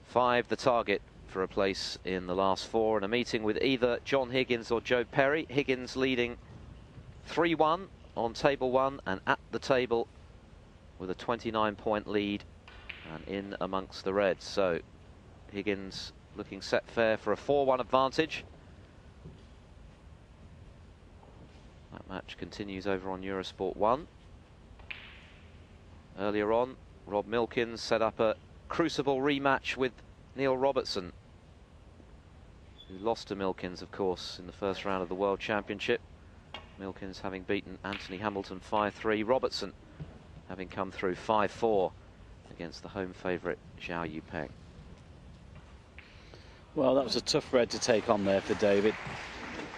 5 the target for a place in the last 4, and a meeting with either John Higgins or Joe Perry. Higgins leading 3-1 on table 1 and at the table with a 29-point lead and in amongst the reds. So Higgins looking set fair for a 4-1 advantage. That match continues over on Eurosport 1. Earlier on, Rob Milkins set up a crucible rematch with Neil Robertson, who lost to Milkins, of course, in the first round of the World Championship. Milkins having beaten Anthony Hamilton 5-3, Robertson having come through 5-4 against the home favourite Zhao Yupeng. Well, that was a tough red to take on there for David.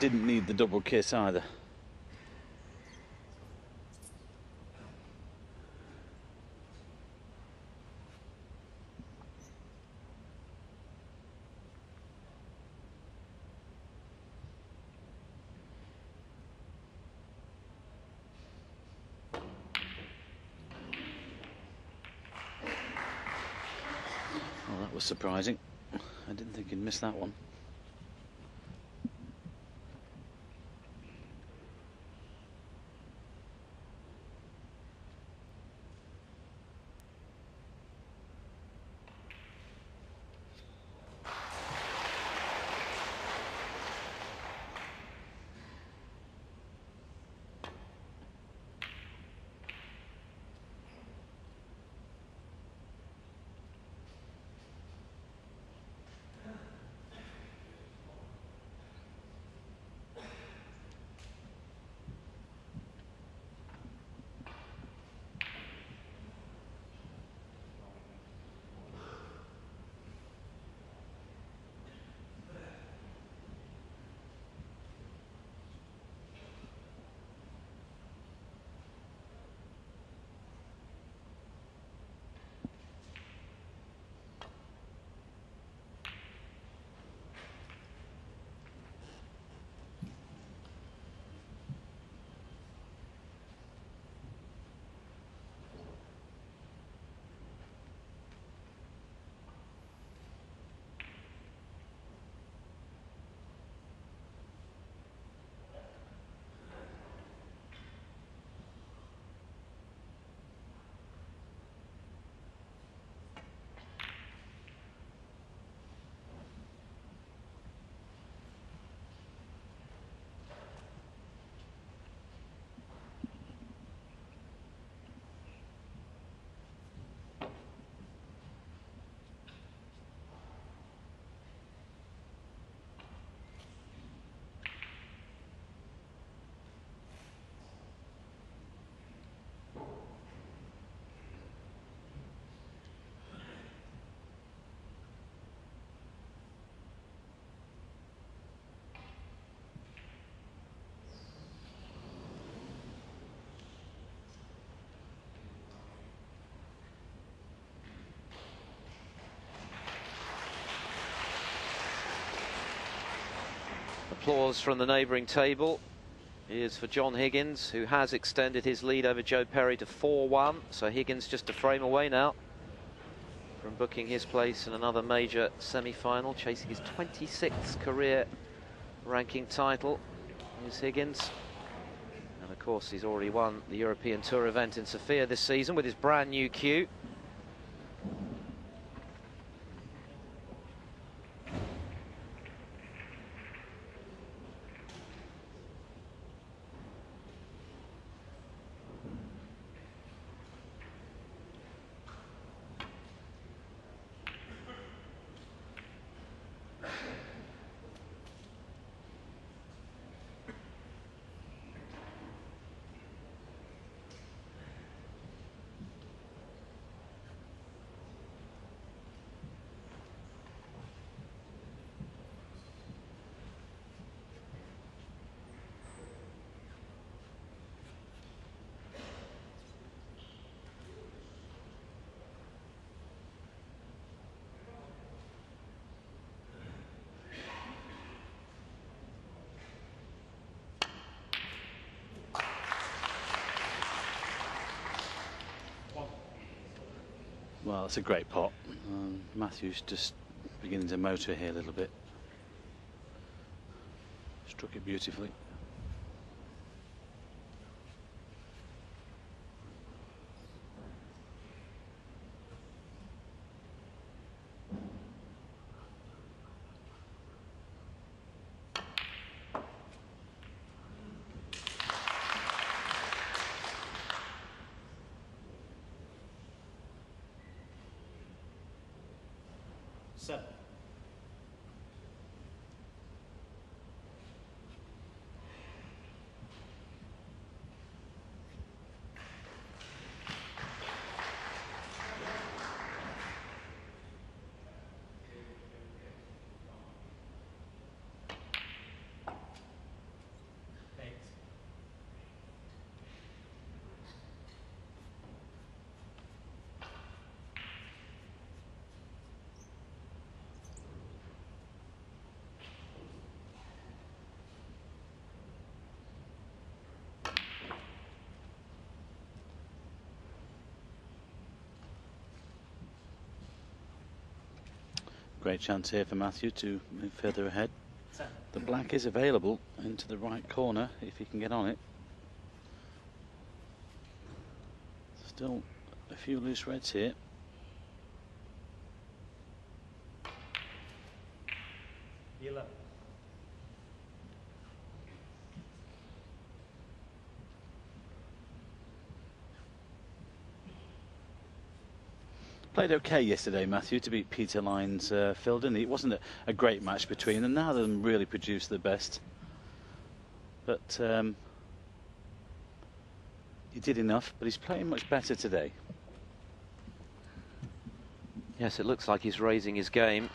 Didn't need the double kiss either. Well, that was surprising. I didn't think he'd miss that one. Applause from the neighbouring table is for John Higgins, who has extended his lead over Joe Perry to 4-1. So Higgins just a frame away now from booking his place in another major semi-final, chasing his 26th career ranking title. Here's Higgins. And of course, he's already won the European Tour event in Sofia this season with his brand new cue. Well, it's a great pot. Matthew's just beginning to motor here a little bit. Struck it beautifully. Seven. Eight. Great chance here for Matthew to move further ahead. 10. The black is available into the right corner if he can get on it. Still a few loose reds here. Eleven. Played okay yesterday, Matthew, to beat Peter Lyne's Filden. It wasn't a great match between them. Neither of them really produced the best. But he did enough, but he's playing much better today. Yes, it looks like he's raising his game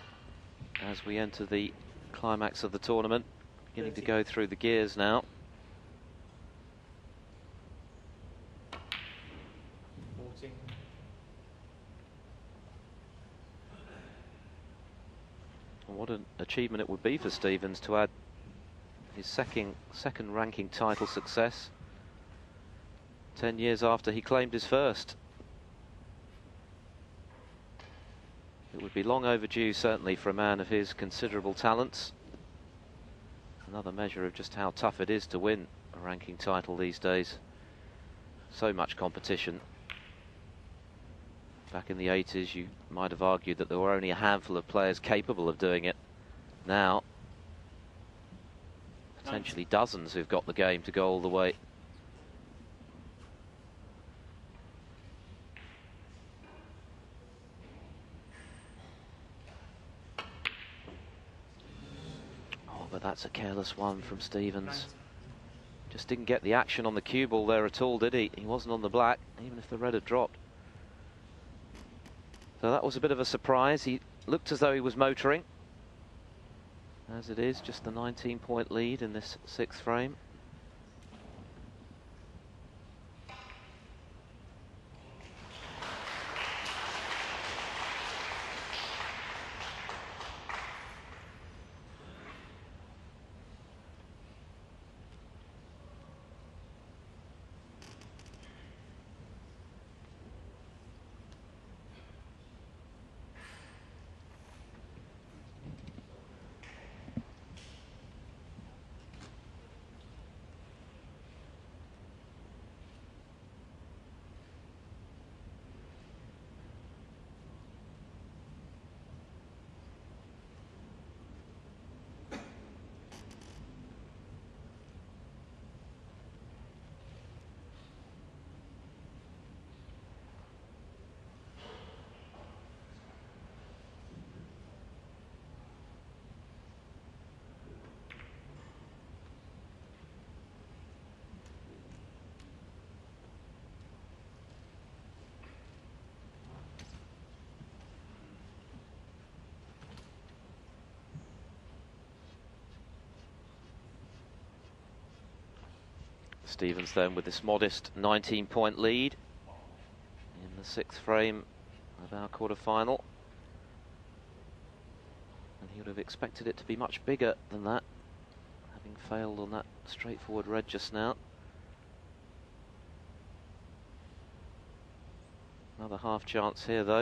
as we enter the climax of the tournament. Beginning to go through the gears now. 14. What an achievement it would be for Stevens to add his second ranking title success 10 years after he claimed his first. It would be long overdue, certainly, for a man of his considerable talents. Another measure of just how tough it is to win a ranking title these days. So much competition. Back in the 80s, you might have argued that there were only a handful of players capable of doing it. Now, potentially dozens who've got the game to go all the way. Oh, but that's a careless one from Stevens. Just didn't get the action on the cue ball there at all, did he? He wasn't on the black, even if the red had dropped. So that was a bit of a surprise. He looked as though he was motoring. As it is, just the 19-point lead in this 6th frame. Stevens then with this modest 19-point lead in the 6th frame of our quarter-final. And he would have expected it to be much bigger than that, having failed on that straightforward red just now. Another half chance here though.